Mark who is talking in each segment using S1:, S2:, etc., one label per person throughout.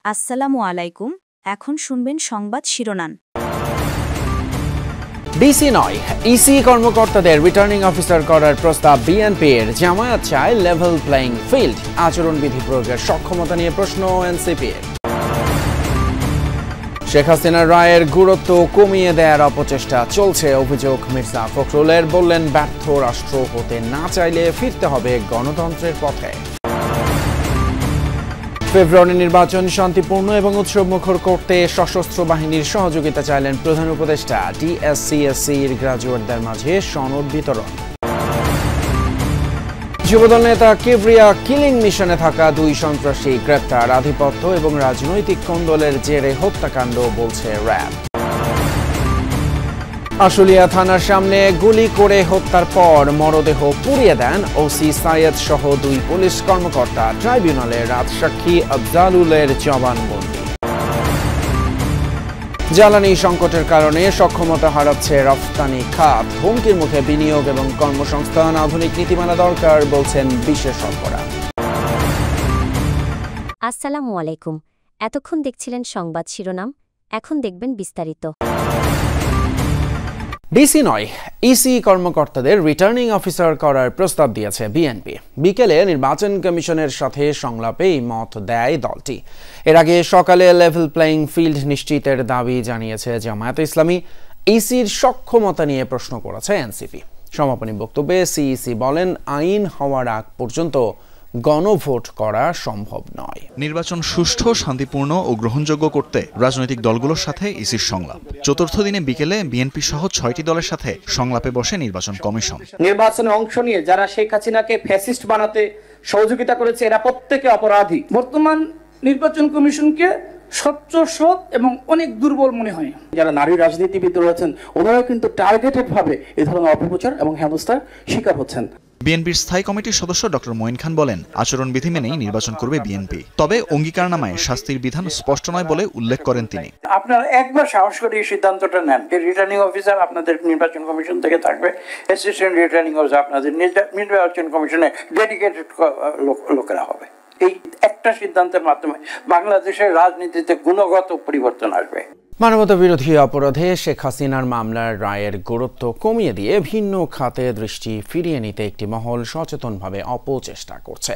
S1: আসসালামু আলাইকুম। এখন শুনবেন সংবাদ শিরোনাম।
S2: ডিসি নয়, ইসি কর্মকর্তাদের রিটার্নিং অফিসার করার প্রস্তাব বিএনপির। জামায়াত চায় লেভেল প্লেইং ফিল্ড। আচরণবিধি প্রয়োগের সক্ষমতা নিয়ে প্রশ্ন এনসিপির। শেখ হাসিনার রায়ের গুরুত্ব কমিয়ে দেওয়ার অপচেষ্টা চলছে, অভিযোগ মির্জা ফখরুলের। বললেন, ব্যর্থ রাষ্ট্র হতে না চাইলে ফিরতে হবে গণতন্ত্রের পথে। ফেব্রুয়ারি নির্বাচন শান্তিপূর্ণ এবং উৎসবমুখর করতে সশস্ত্র বাহিনীর সহযোগিতা চাইলেন প্রধান উপদেষ্টা। টিএসসি-এসসির গ্রাজুয়েটদের মাঝে সনদ বিতরণ। যুবদল নেতা কিবরিয়া কিলিং মিশনে থাকা 2 সন্ত্রাসী গ্রেপ্তার। আধিপত্য এবং রাজনৈতিক কোন্দলের জেরে হত্যাকাণ্ড বলছে র্যাব। আশুলিয়া থানার সামনে গুলি করে হত্যার পর মরদেহ পুড়িয়ে দেন ওসি সাইয়েদ সহ 2 পুলিশ কর্মকর্তা। ট্রাইব্যুনালে রাজসাক্ষী আফজালুলের জবানবন্দি। জ্বালানি সংকটের কারণে সক্ষমতা হারাচ্ছে রফতানি খাত। হুমকির মুখে বিনিয়োগ এবং কর্মসংস্থান। আধুনিক নীতিমালা দরকার, বলছেন বিশেষজ্ঞরা।
S3: আসসালামু আলাইকুম। এতক্ষণ দেখছিলেন সংবাদ শিরোনাম, এখন দেখবেন বিস্তারিত।
S2: ডিসি নয়, ইসি কর্মকর্তাদের রিটার্নিং অফিসার করার প্রস্তাব দিয়েছে বিএনপি। বিকেলে নির্বাচন কমিশনের সাথে সংলাপে এই মত দেয় দলটি। এর আগে সকালে লেভেল প্লেইং ফিল্ড নিশ্চিতের দাবি জানিয়েছে জামায়াত ইসলামী। ইসির সক্ষমতা নিয়ে প্রশ্ন করেছে এনসিপি। সমাপনী বক্তব্যে সিইসি বলেন, আইন হওয়ার আগ পর্যন্ত গণভোট করা সম্ভব নয়।
S4: নির্বাচন সুষ্ঠু, শান্তিপূর্ণ ও গ্রহণযোগ্য করতে রাজনৈতিক দলগুলোর সাথে ইসির সংলাপ। চতুর্থ দিনে বিকেলে বিএনপি সহ 6টি দলের সাথে সংলাপে বসে নির্বাচন কমিশন।
S5: নির্বাচনে অংশ নিয়ে যারা শেখ হাসিনাকে ফ্যাসিস্ট বানাতে সহযোগিতা করেছে, এরা প্রত্যেকে অপরাধী। বর্তমান নির্বাচন কমিশনকে স্বচ্ছ, সৎ এবং অনেক দুর্বল মনে হয়। যারা নারী রাজনীতিবিদ রয়েছেন, ওনারা কিন্তু টার্গেটেড ভাবে এই ধরনের অপপ্রচার এবং হেনস্থার শিকার হচ্ছেন।
S4: বিএনপির স্থায়ী কমিটির সদস্য ডক্টর মঈন খান বলেন, আচরণবিধি মেনেই নির্বাচন করবে বিএনপি। তবে অঙ্গীকারনামায় শাস্তির বিধান স্পষ্ট নয় বলে উল্লেখ করেন তিনি।
S5: আপনারা একবার সাহস করে এই সিদ্ধান্তটা নেন, রিটার্নিং অফিসার আপনাদের নির্বাচন কমিশন থেকে থাকবে, অ্যাসিস্ট্যান্ট রিটার্নিং অফিসার আপনাদের নির্বাচন কমিশনে ডেডিকেটেড লোকেরা হবে। এই একটা সিদ্ধান্তের মাধ্যমে বাংলাদেশের রাজনীতিতে গুণগত পরিবর্তন আসবে।
S2: মানবতা বিরোধী অপরাধে শেখ হাসিনার মামলার রায়ের গুরুত্ব কমিয়ে দিয়ে ভিন্ন খাতে দৃষ্টি ফিরিয়ে নিতে একটি মহল সচেতনভাবে অপচেষ্টা করছে।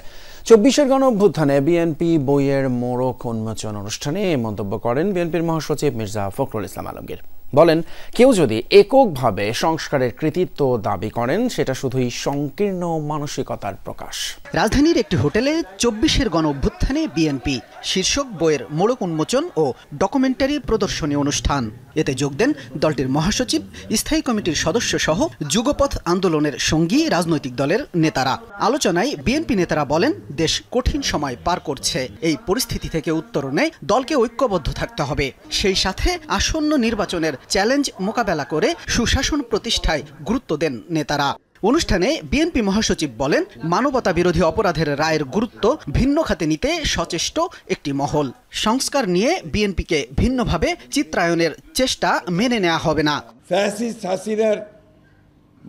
S2: 24-এর গণঅভ্যুত্থানে বিএনপি বইয়ের মোড়ক উন্মোচন অনুষ্ঠানে এ মন্তব্য করেন বিএনপির মহাসচিব মির্জা ফখরুল ইসলাম আলমগীর। বলেন, কেউ যদি এককভাবে সংস্কারের কৃতিত্ব দাবি করেন, সেটা শুধুই সংকীর্ণ মানসিকতার প্রকাশ।
S6: রাজধানীর একটি হোটেলে 24-এর গণঅভ্যুত্থানে বিএনপি শীর্ষক বইয়ের মোড়ক উন্মোচন ও ডকুমেন্টারি প্রদর্শনী অনুষ্ঠান। এতে যোগ দেন দলটির মহাসচিব, স্থায়ী কমিটির সদস্য সহ যুগপথ আন্দোলনের সঙ্গী রাজনৈতিক দলের নেতারা। আলোচনায় বিএনপি নেতারা বলেন, দেশ কঠিন সময় পার করছে। এই পরিস্থিতি থেকে উত্তরণে দলকে ঐক্যবদ্ধ থাকতে হবে। সেই সাথে আসন্ন নির্বাচনের চ্যালেঞ্জ মোকাবেলা করে সুশাসন প্রতিষ্ঠায় গুরুত্ব দেন নেতারা। অনুষ্ঠানে বিএনপি মহাসচিব বলেন, মানবতা বিরোধী অপরাধের রায়ের গুরুত্ব ভিন্ন খাতে নিতে সচেষ্ট একটি মহল। সংস্কার নিয়ে বিএনপিকে ভিন্নভাবে চিত্রায়নের চেষ্টা মেনে নেওয়া হবে না।
S7: ফ্যাসিস্ট হাসিনার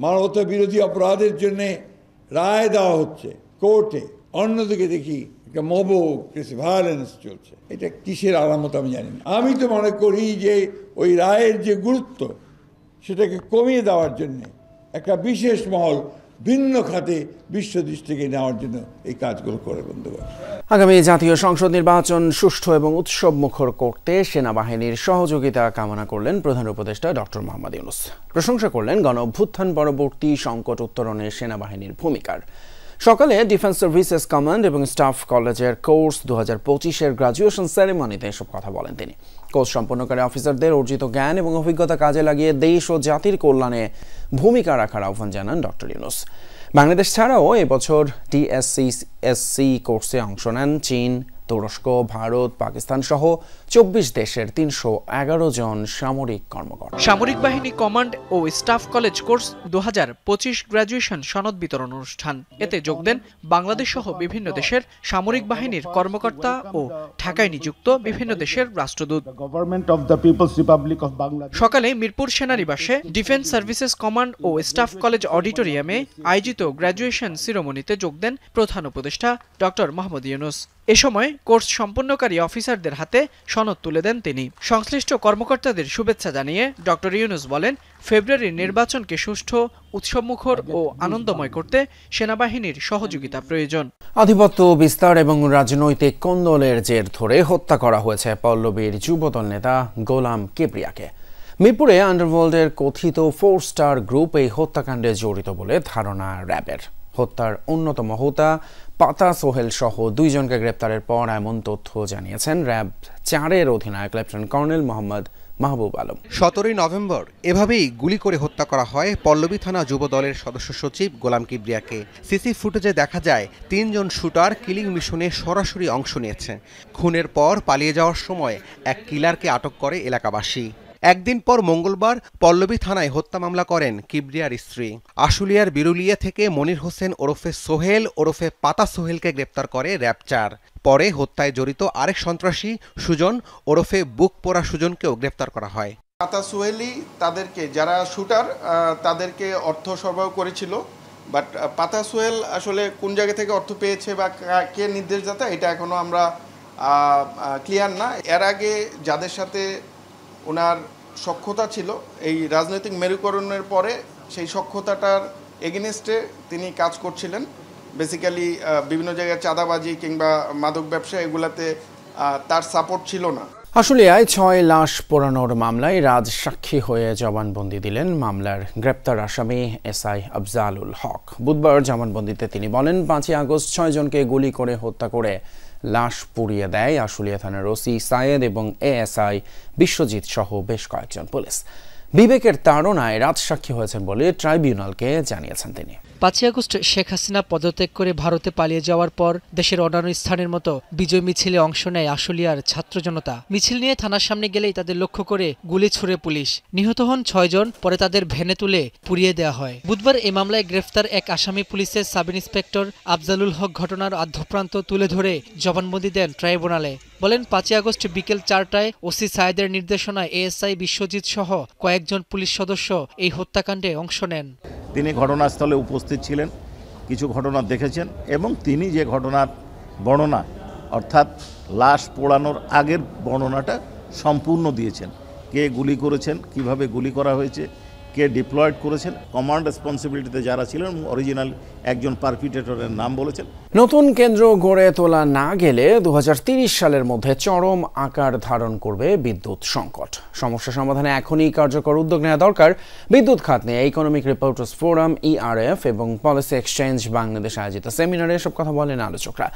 S7: মানবতা বিরোধী অপরাধের জন্য রায় দেওয়া হচ্ছে কোর্টে, অন্যদিকে দেখি মব ভায়োলেন্স চলছে। এটা কিসের আলামত আমি জানি না। আমি তো মনে করি যে ওই রায়ের যে গুরুত্ব, সেটাকে কমিয়ে দেওয়ার জন্য একটা বিশেষ মহল ভিন্ন খাতে বিশ্ব দৃষ্টিকে নেওয়ার জন্য এই কাজগুলো করে বন্ধুবান্ধব।
S2: আগামী জাতীয় সংসদ নির্বাচন সুষ্ঠু এবং উৎসব মুখর করতে সেনাবাহিনীর সহযোগিতা কামনা করলেন প্রধান উপদেষ্টা ডক্টর মোহাম্মদ ইউনূস। প্রশংসা করলেন গণ অভ্যুত্থান পরবর্তী সংকট উত্তরণে সেনাবাহিনীর ভূমিকার। সকালে ডিফেন্স সার্ভিসেস কমান্ড এবং স্টাফ কলেজের কোর্স 2025-এর গ্রাজুয়েশন সেরেমনিতে এসব কথা বলেন তিনি। কোর্স সম্পন্নকারী অফিসারদের অর্জিত জ্ঞান এবং অভিজ্ঞতা কাজে লাগিয়ে দেশ ও জাতির কল্যাণে ভূমিকা রাখার আহ্বান জানান ডক্টর ইউনূস। বাংলাদেশ ছাড়াও এবছর টিএসসি-এসসি কোর্সে অংশ নেন চীন, তুরস্ক, ভারত, পাকিস্তান সহ 24 দেশের 311 জন সামরিক কর্মকর্তা।
S8: সামরিক বাহিনী কমান্ড ও স্টাফ কলেজ কোর্স 2025 গ্রাজুয়েশন সনদ বিতরণ অনুষ্ঠান। এতে যোগ দেন বাংলাদেশ সহ বিভিন্ন দেশের সামরিক বাহিনীর কর্মকর্তা ও ঢাকায় নিযুক্ত বিভিন্ন দেশের রাষ্ট্রদূত। সকালে মিরপুর সেনানিবাসে ডিফেন্স সার্ভিসেস কমান্ড ও স্টাফ কলেজ অডিটোরিয়ামে আয়োজিত গ্রাজুয়েশন সেরেমনিতে যোগ দেন প্রধান উপদেষ্টা ডক্টর মোহাম্মদ ইউনূস। এ সময় কোর্স সম্পন্নকারী অফিসারদের হাতে সনদ তুলে দেন তিনি। সংশ্লিষ্ট কর্মকর্তাদের শুভেচ্ছা জানিয়ে ডক্টর ইউনূস বলেন, ফেব্রুয়ারির নির্বাচনকে সুষ্ঠু, উৎসবমুখর ও আনন্দময় করতে সেনাবাহিনীর সহযোগিতা প্রয়োজন।
S2: আধিপত্য বিস্তার এবং রাজনৈতিক কোন্দলের জের ধরে হত্যা করা হয়েছে পল্লবীর যুবদল নেতা গোলাম কিবরিয়াকে। মিরপুরে আন্ডারওয়ার্ল্ডের কথিত 4 স্টার গ্রুপ এই হত্যাকাণ্ডে জড়িত বলে ধারণা র্যাবের। হত্যার অন্যতম হোতা পাতা সোহেল সহ 2 জনকে গ্রেপ্তারের পর এমন তথ্য জানিয়েছেন র্যাব 4-এর অধিনায়ক lieutenant colonel Mohammad Mahbub Alam.
S9: 17 November এভাবেই গুলি করে হত্যা করা হয় পল্লবী থানা যুব দলের সদস্য সচিব গোলাম কিবরিয়াকে। সিসি ফুটেজে দেখা যায় 3 জন শুটার কিলিং মিশনে সরাসরি অংশ নিয়েছে। খুনের পর পালিয়ে যাওয়ার সময় এক কিলারকে আটক করে এলাকাবাসী। একদিন পর মঙ্গলবার পল্লবী থানায় হত্যা মামলা করেন কিবরিয়ার স্ত্রী। আশুলিয়ার বিরুলিয়া থেকে মনির হোসেন ওরফে সোহেল ওরফে পাতা সোহেলকে গ্রেপ্তার করে র্যাব 4। পরে হত্যায় জড়িত আরেক সন্ত্রাসী সুজন ওরফে বুক পোড়া সুজনকেও গ্রেপ্তার করা হয়।
S10: পাতা সোহেলই তাদেরকে, যারা শুটার তাদেরকে অর্থ সরবরাহ করেছিল, বাট পাতা সোহেল আসলে কোন জায়গা থেকে অর্থ পেয়েছে বা কে নির্দেশদাতা এটা এখনো আমরা ক্লিয়ার না। এর আগে যাদের সাথে ওনার সখ্যতা ছিল, এই রাজনৈতিক মেরুকরণের পরে সেই সখ্যতাটার এগেনস্টে তিনি কাজ করছিলেন। বেসিক্যালি বিভিন্ন জায়গায় চাঁদাবাজি কিংবা মাদক ব্যবসা এগুলাতে তার সাপোর্ট ছিল না।
S2: আশুলিয়ায় 6 লাশ পোড়ানোর মামলায় রাজ সাক্ষী হয়ে জবানবন্দি দিলেন মামলার গ্রেপ্তার আসামি এসআই আফজালুল হক। বুধবার জবানবন্দিতে তিনি বলেন, 5 আগস্ট 6 জনকে গুলি করে হত্যা করে লাশ পুড়িয়ে দেয় আশুলিয়া থানার ওসি সায়েদ এবং এএসআই বিশ্বজিৎ সহ বেশ কয়েকজন পুলিশ। বিবেকের তাড়নায় রাজসাক্ষী হয়েছেন বলে ট্রাইব্যুনালকে জানিয়েছেন তিনি।
S8: 5 আগস্ট শেখ হাসিনা পদত্যাগ করে ভারতে পালিয়ে যাওয়ার পর দেশের অন্যান্য স্থানের মতো বিজয় মিছিলে অংশ নেয় আশুলিয়ার ছাত্র জনতা। মিছিল নিয়ে থানার সামনে গেলেই তাদের লক্ষ্য করে গুলি ছুড়ে পুলিশ। নিহত হন 6 জন, পরে তাদের ভ্যানে তুলে পুড়িয়ে দেওয়া হয়। বুধবার এই মামলায় গ্রেফতার এক আসামি পুলিশের সাব ইন্সপেক্টর আফজালুল হক ঘটনার আদ্যপ্রান্ত তুলে ধরে জবানবন্দি দেন ট্রাইব্যুনালে। বলেন, 5 আগস্ট বিকেল 4টায় ওসি সায়েদের নির্দেশনায় এএসআই বিশ্বজিৎ সহ কয়েকজন পুলিশ সদস্য এই হত্যাকাণ্ডে অংশ নেন।
S11: তিনি ঘটনাস্থলে উপস্থিত ছিলেন, কিছু ঘটনা দেখেছেন এবং তিনি যে ঘটনার বর্ণনা অর্থাৎ লাশ পোড়ানোর আগের বর্ণনাটা সম্পূর্ণ দিয়েছেন। কে গুলি করেছেন, কিভাবে গুলি করা হয়েছে, কে ডিপ্লয়েড করেছেন, কমান্ড রেসপন্সিবিলিটিতে যারা ছিলেন, অরিজিনাল একজন পারপিটেটরের নাম বলেছেন।
S2: নতুন কেন্দ্র গড়ে তোলা না গেলে 2030 সালের মধ্যে চরম আকার ধারণ করবে বিদ্যুৎ সংকট। সমস্যা সমাধানে এখনই কার্যকর উদ্যোগ নেওয়া দরকার। বিদ্যুৎ খাত নিয়ে ইকোনমিক রিপোর্টার্স ফোরাম, ইআরএফ এবং পলিসি এক্সচেঞ্জ বাংলাদেশ আয়োজিত সেমিনারে এসব কথা বলেন আলোচকরা।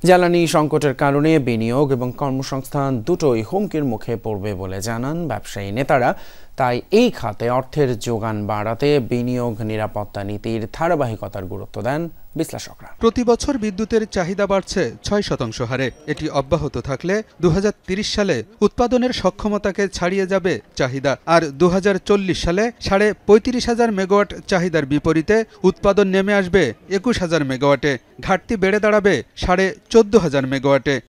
S2: জ্বালানি সংকটের কারণে বিনিয়োগ এবং কর্মসংস্থান দুটোই হুমকির মুখে পড়বে বলে জানান ব্যবসায়ী নেতারা। তাই এই খাতে অর্থের যোগান বাড়াতে বিনিয়োগ নিরাপত্তা নীতির ধারাবাহিকতার গুরুত্ব দেন বিশ্লেষকরা।
S12: প্রতি বছর বিদ্যুতের চাহিদা বাড়ছে 6% হারে। এটি অব্যাহত থাকলে 2030 সালে উৎপাদনের সক্ষমতাকে ছাড়িয়ে যাবে চাহিদা। আর 2040 সালে 35,500 মেগাওয়াট চাহিদার বিপরীতে উৎপাদন নেমে আসবে 21,000 মেগাওয়াটে। ঘাটতি বেড়ে দাঁড়াবে 14,500 মেগাওয়াটে।